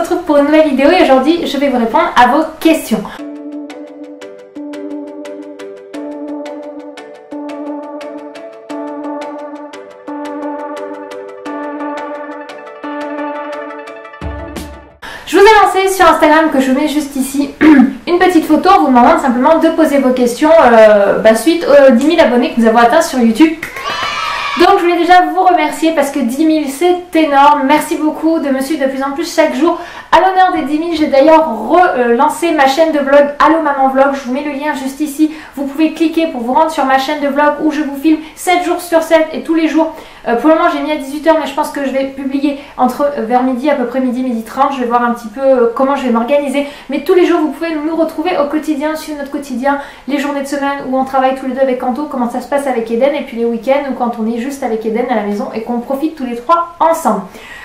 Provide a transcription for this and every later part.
retrouve pour une nouvelle vidéo et aujourd'hui je vais vous répondre à vos questions. Je vous ai lancé sur Instagram, que je mets juste ici, une petite photo en vous demandant simplement de poser vos questions suite aux 10 000 abonnés que nous avons atteints sur YouTube. Donc je voulais déjà vous remercier parce que 10 000 c'est énorme. Merci beaucoup de me suivre de plus en plus chaque jour. À l'honneur des 10 000, j'ai d'ailleurs relancé ma chaîne de vlog Allo Maman Vlog. Je vous mets le lien juste ici. Vous pouvez cliquer pour vous rendre sur ma chaîne de vlog où je vous filme 7 jours sur 7 et tous les jours. Pour le moment j'ai mis à 18 h mais je pense que je vais publier vers midi, à peu près midi, midi 30. Je vais voir un petit peu comment je vais m'organiser. Mais tous les jours vous pouvez nous retrouver au quotidien, sur notre quotidien, les journées de semaine où on travaille tous les deux avec Anto, comment ça se passe avec Eden, et puis les week-ends où quand on est juste avec Eden à la maison et qu'on profite tous les trois ensemble.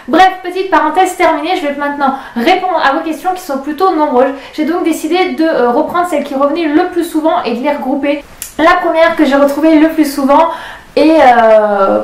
Bref, petite parenthèse terminée, je vais maintenant répondre à vos questions qui sont plutôt nombreuses. J'ai donc décidé de reprendre celles qui revenaient le plus souvent et de les regrouper. La première que j'ai retrouvée le plus souvent est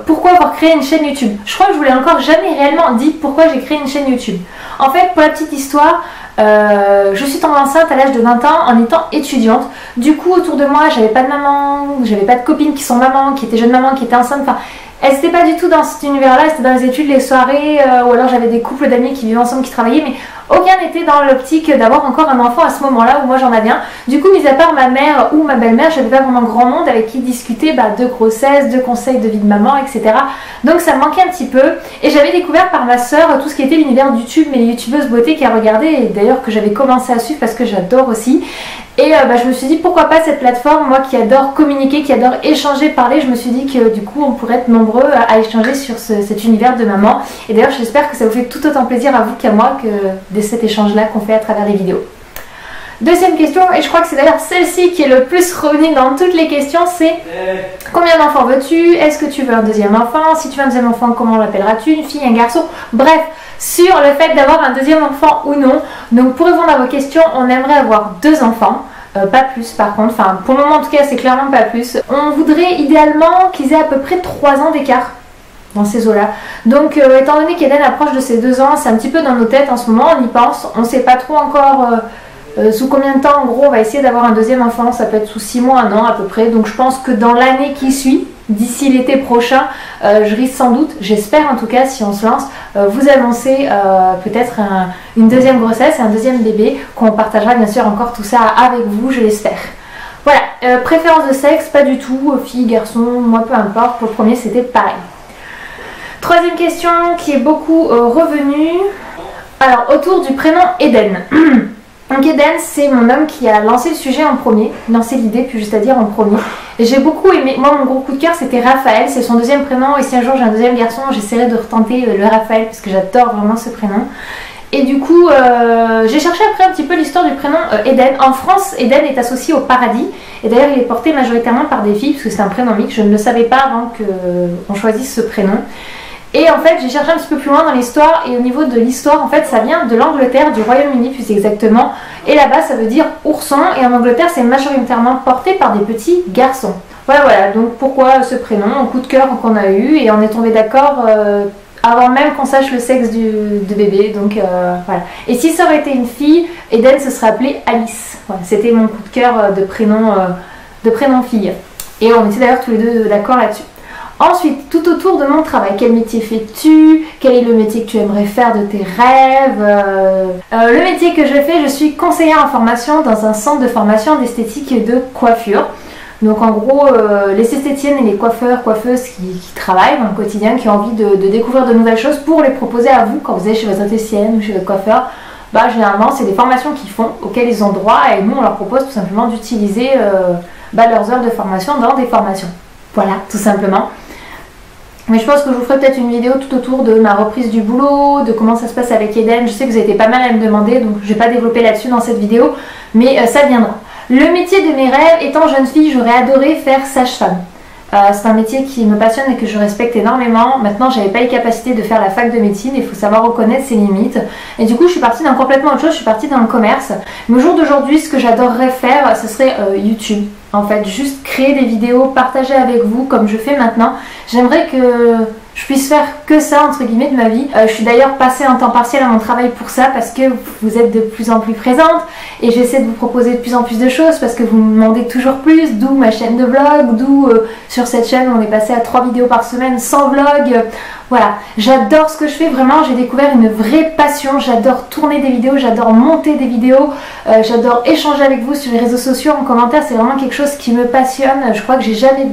pourquoi avoir créé une chaîne YouTube. Je crois que je vous l'ai encore jamais réellement dit pourquoi j'ai créé une chaîne YouTube. En fait, pour la petite histoire, je suis tombée enceinte à l'âge de 20 ans en étant étudiante. Du coup, autour de moi, j'avais pas de maman, j'avais pas de copines qui sont mamans, qui étaient jeunes mamans, qui étaient enceintes. Enfin, elles n'étaient pas du tout dans cet univers-là, c'était dans les études, les soirées, ou alors j'avais des couples d'amis qui vivaient ensemble, qui travaillaient, mais aucun n'était dans l'optique d'avoir encore un enfant à ce moment-là où moi j'en avais un. Du coup, mis à part ma mère ou ma belle-mère, j'avais pas vraiment grand monde avec qui discuter de grossesse, de conseils de vie de maman, etc. Donc ça me manquait un petit peu. Et j'avais découvert par ma soeur tout ce qui était l'univers du YouTube, mais les youtubeuses beauté qu'elle regardait, et d'ailleurs que j'avais commencé à suivre parce que j'adore aussi. Et je me suis dit pourquoi pas cette plateforme, moi qui adore communiquer, qui adore échanger, parler, je me suis dit que du coup on pourrait être nombreux à échanger sur cet univers de maman. Et d'ailleurs j'espère que ça vous fait tout autant plaisir à vous qu'à moi que de cet échange là qu'on fait à travers les vidéos. Deuxième question, et je crois que c'est d'ailleurs celle-ci qui est le plus revenue dans toutes les questions, c'est combien d'enfants veux-tu? Est-ce que tu veux un deuxième enfant? Si tu veux un deuxième enfant, comment l'appelleras-tu? Une fille, un garçon? Bref, sur le fait d'avoir un deuxième enfant ou non. Donc pour répondre à vos questions, on aimerait avoir 2 enfants. Pas plus par contre, enfin pour le moment en tout cas c'est clairement pas plus. On voudrait idéalement qu'ils aient à peu près 3 ans d'écart dans ces eaux là. Donc étant donné qu'Eden approche de ses 2 ans, c'est un petit peu dans nos têtes en ce moment, on y pense, on sait pas trop encore sous combien de temps en gros on va essayer d'avoir un deuxième enfant, ça peut être sous 6 mois, 1 an à peu près. Donc je pense que dans l'année qui suit, d'ici l'été prochain, je risque sans doute, j'espère en tout cas si on se lance, vous annoncer peut-être une deuxième grossesse et un deuxième bébé, qu'on partagera bien sûr encore tout ça avec vous, je l'espère. Voilà, préférence de sexe, pas du tout, fille, garçon, moi peu importe, pour le premier c'était pareil. Troisième question qui est beaucoup revenue, alors autour du prénom Eden. Donc Eden, c'est mon homme qui a lancé le sujet en premier, lancé l'idée, puis juste à dire en premier. Et j'ai beaucoup aimé, moi mon gros coup de cœur c'était Raphaël, c'est son deuxième prénom, et si un jour j'ai un deuxième garçon, j'essaierai de retenter le Raphaël, parce que j'adore vraiment ce prénom. Et du coup, j'ai cherché après un petit peu l'histoire du prénom Eden. En France, Eden est associé au paradis, et d'ailleurs il est porté majoritairement par des filles, parce que c'est un prénom mixte, je ne le savais pas avant qu'on choisisse ce prénom. Et en fait j'ai cherché un petit peu plus loin dans l'histoire, et au niveau de l'histoire en fait ça vient de l'Angleterre, du Royaume-Uni plus exactement, et là-bas ça veut dire ourson, et en Angleterre c'est majoritairement porté par des petits garçons. Voilà, donc pourquoi ce prénom, un coup de cœur qu'on a eu, et on est tombé d'accord avant même qu'on sache le sexe du bébé, donc voilà. Et si ça aurait été une fille, Eden se serait appelée Alice, voilà, c'était mon coup de cœur de prénom fille, et on était d'ailleurs tous les deux d'accord là-dessus. Ensuite, tout autour de mon travail, quel métier fais-tu? Quel est le métier que tu aimerais faire de tes rêves? Le métier que je fais, je suis conseillère en formation dans un centre de formation d'esthétique et de coiffure. Donc en gros, les esthéticiennes et les coiffeurs, coiffeuses qui travaillent dans le quotidien, qui ont envie de découvrir de nouvelles choses pour les proposer à vous quand vous êtes chez votre esthéticienne ou chez votre coiffeur. Généralement, c'est des formations qu'ils font, auxquelles ils ont droit, et nous on leur propose tout simplement d'utiliser leurs heures de formation dans des formations. Voilà, tout simplement. Mais je pense que je vous ferai peut-être une vidéo tout autour de ma reprise du boulot, de comment ça se passe avec Eden. Je sais que vous avez été pas mal à me demander, donc je ne vais pas développer là-dessus dans cette vidéo, mais ça viendra. Le métier de mes rêves, étant jeune fille, j'aurais adoré faire sage-femme. C'est un métier qui me passionne et que je respecte énormément. Maintenant, j'avais pas les capacités de faire la fac de médecine, il faut savoir reconnaître ses limites. Et du coup, je suis partie dans complètement autre chose, je suis partie dans le commerce. Mais au jour d'aujourd'hui, ce que j'adorerais faire, ce serait YouTube. En fait, juste créer des vidéos, partager avec vous comme je fais maintenant. J'aimerais que je puisse faire que ça entre guillemets de ma vie. Je suis d'ailleurs passée en temps partiel à mon travail pour ça parce que vous êtes de plus en plus présente et j'essaie de vous proposer de plus en plus de choses parce que vous me demandez toujours plus, d'où ma chaîne de vlog, d'où sur cette chaîne on est passé à 3 vidéos par semaine sans vlog. Voilà, j'adore ce que je fais, vraiment j'ai découvert une vraie passion, j'adore tourner des vidéos, j'adore monter des vidéos, j'adore échanger avec vous sur les réseaux sociaux en commentaire, c'est vraiment quelque chose qui me passionne. Je crois que j'ai jamais...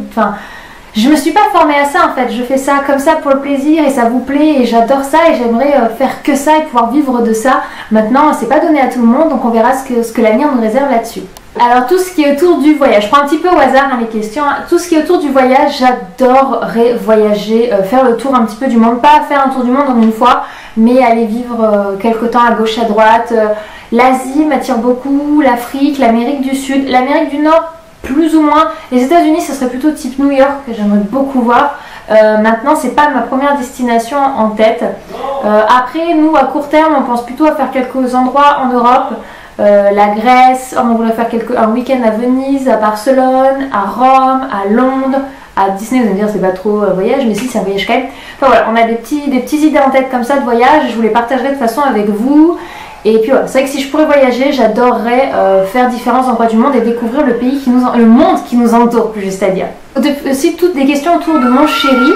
je me suis pas formée à ça en fait, je fais ça comme ça pour le plaisir et ça vous plaît et j'adore ça et j'aimerais faire que ça et pouvoir vivre de ça. Maintenant c'est pas donné à tout le monde donc on verra ce que l'avenir nous réserve là-dessus. Alors tout ce qui est autour du voyage, je prends un petit peu au hasard les questions, tout ce qui est autour du voyage, j'adorerais voyager, faire le tour un petit peu du monde, pas faire un tour du monde en une fois, mais aller vivre quelque temps à gauche à droite. L'Asie m'attire beaucoup, l'Afrique, l'Amérique du Sud, l'Amérique du Nord plus ou moins, les États-Unis ce serait plutôt type New York que j'aimerais beaucoup voir. Maintenant c'est pas ma première destination en tête. Après nous à court terme on pense plutôt à faire quelques endroits en Europe. La Grèce, on voudrait faire un week-end à Venise, à Barcelone, à Rome, à Londres, à Disney. Vous allez me dire c'est pas trop un voyage, mais si c'est un voyage quand même. Enfin voilà, on a des petites idées en tête comme ça de voyage, je vous les partagerai de toute façon avec vous. Et puis voilà, c'est vrai que si je pourrais voyager, j'adorerais faire différents endroits du monde et découvrir le pays le monde qui nous entoure, plus juste à dire. Aussi toutes des questions autour de mon chéri.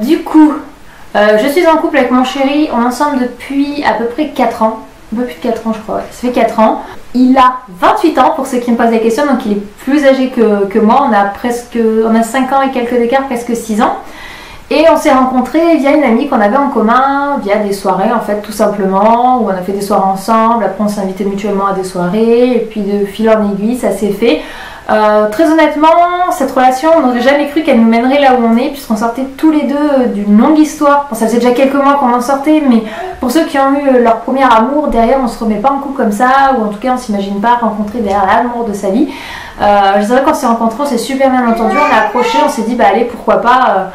Du coup, je suis en couple avec mon chéri, on est ensemble depuis à peu près 4 ans. Un peu plus de 4 ans je crois, ça fait 4 ans. Il a 28 ans pour ceux qui me posent la question, donc il est plus âgé que moi, on a 5 ans et quelques d'écart, presque 6 ans. Et on s'est rencontrés via une amie qu'on avait en commun, via des soirées en fait tout simplement, où on a fait des soirées ensemble, après on s'est invités mutuellement à des soirées, et puis de fil en aiguille ça s'est fait. Très honnêtement, cette relation, on n'aurait jamais cru qu'elle nous mènerait là où on est, puisqu'on sortait tous les deux d'une longue histoire. Bon, ça faisait déjà quelques mois qu'on en sortait, mais pour ceux qui ont eu leur premier amour, derrière on se remet pas en couple comme ça, ou en tout cas on s'imagine pas rencontrer derrière l'amour de sa vie. Je dirais quand on s'est rencontrés, on s'est super bien entendu, on a approché, on s'est dit bah allez pourquoi pas,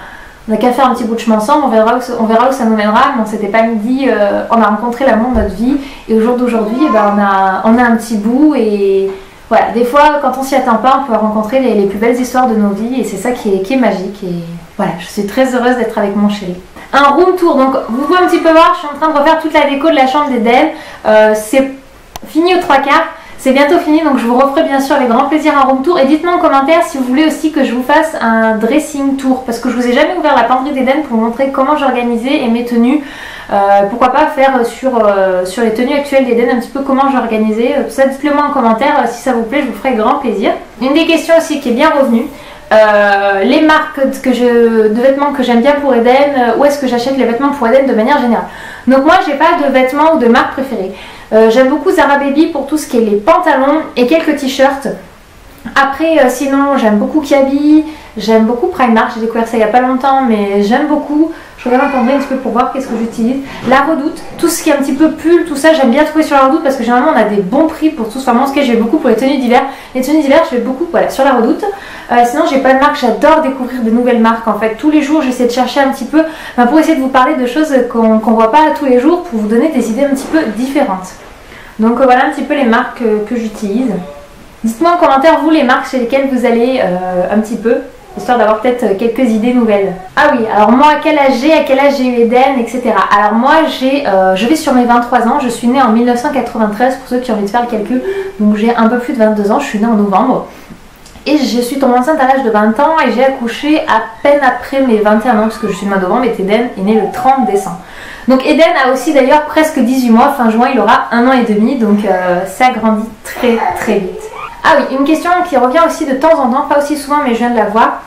on n'a qu'à faire un petit bout de chemin ensemble, on verra où ça nous mènera, mais on s'était pas dit, on a rencontré l'amour de notre vie, et au jour d'aujourd'hui, on a un petit bout et... Voilà, des fois, quand on s'y attend pas, on peut rencontrer les plus belles histoires de nos vies et c'est ça qui est magique. Et voilà, je suis très heureuse d'être avec mon chéri. Un room tour, donc vous pouvez un petit peu voir, je suis en train de refaire toute la déco de la chambre d'Eden. C'est fini aux 3/4, c'est bientôt fini, donc je vous referai bien sûr avec grand plaisir un room tour. Et dites-moi en commentaire si vous voulez aussi que je vous fasse un dressing tour, parce que je vous ai jamais ouvert la penderie d'Eden pour vous montrer comment j'organisais et mes tenues. Pourquoi pas faire sur les tenues actuelles d'Eden un petit peu comment j'organisais, tout ça dites-le moi en commentaire, si ça vous plaît je vous ferai grand plaisir. Une des questions aussi qui est bien revenue, les marques de vêtements que j'aime bien pour Eden, où est-ce que j'achète les vêtements pour Eden de manière générale. Donc moi j'ai pas de vêtements ou de marque préférée. J'aime beaucoup Zara Baby pour tout ce qui est les pantalons et quelques t-shirts. Après sinon j'aime beaucoup Kiabi, j'aime beaucoup Primark, j'ai découvert ça il y a pas longtemps mais j'aime beaucoup. Je regarde un peu un petit peu pour voir qu'est-ce que j'utilise. La Redoute, tout ce qui est un petit peu pull, tout ça j'aime bien trouver sur la Redoute parce que généralement on a des bons prix pour tout. Enfin moi en ce cas je vais beaucoup pour les tenues d'hiver. Les tenues d'hiver je vais beaucoup voilà, sur la Redoute. Sinon j'ai pas de marque, j'adore découvrir de nouvelles marques en fait. Tous les jours j'essaie de chercher un petit peu pour essayer de vous parler de choses qu'on voit pas tous les jours pour vous donner des idées un petit peu différentes. Donc voilà un petit peu les marques que j'utilise. Dites-moi en commentaire vous les marques chez lesquelles vous allez un petit peu, histoire d'avoir peut-être quelques idées nouvelles. Ah oui, alors moi à quel âge j'ai eu Eden, etc. Alors moi je vais sur mes 23 ans, je suis née en 1993 pour ceux qui ont envie de faire le calcul, donc j'ai un peu plus de 22 ans, je suis née en novembre. Et je suis tombée enceinte à l'âge de 20 ans et j'ai accouché à peine après mes 21 ans parce que je suis de novembre et Eden est né le 30 décembre. Donc Eden a aussi d'ailleurs presque 18 mois, fin juin il aura 1 an et demi, donc ça grandit très très vite. Ah oui, une question qui revient aussi de temps en temps, pas aussi souvent mais je viens de la voir.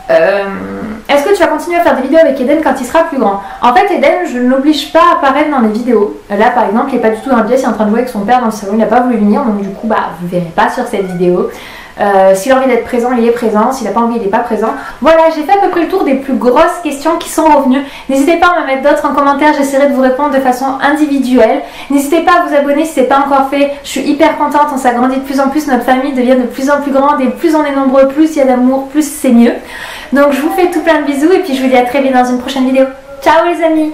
Est-ce que tu vas continuer à faire des vidéos avec Eden quand il sera plus grand? En fait Eden je ne l'oblige pas à apparaître dans les vidéos. Là par exemple il n'est pas du tout dans la pièce, il est en train de jouer avec son père dans le salon, il n'a pas voulu venir donc du coup vous ne verrez pas sur cette vidéo. S'il a envie d'être présent, il est présent. S'il n'a pas envie, il n'est pas présent. Voilà, j'ai fait à peu près le tour des plus grosses questions qui sont revenues. N'hésitez pas à me mettre d'autres en commentaire, j'essaierai de vous répondre de façon individuelle. N'hésitez pas à vous abonner si ce n'est pas encore fait. Je suis hyper contente, on s'agrandit de plus en plus, notre famille devient de plus en plus grande et plus on est nombreux, plus il y a d'amour, plus c'est mieux. Donc je vous fais tout plein de bisous et puis je vous dis à très vite dans une prochaine vidéo. Ciao les amis!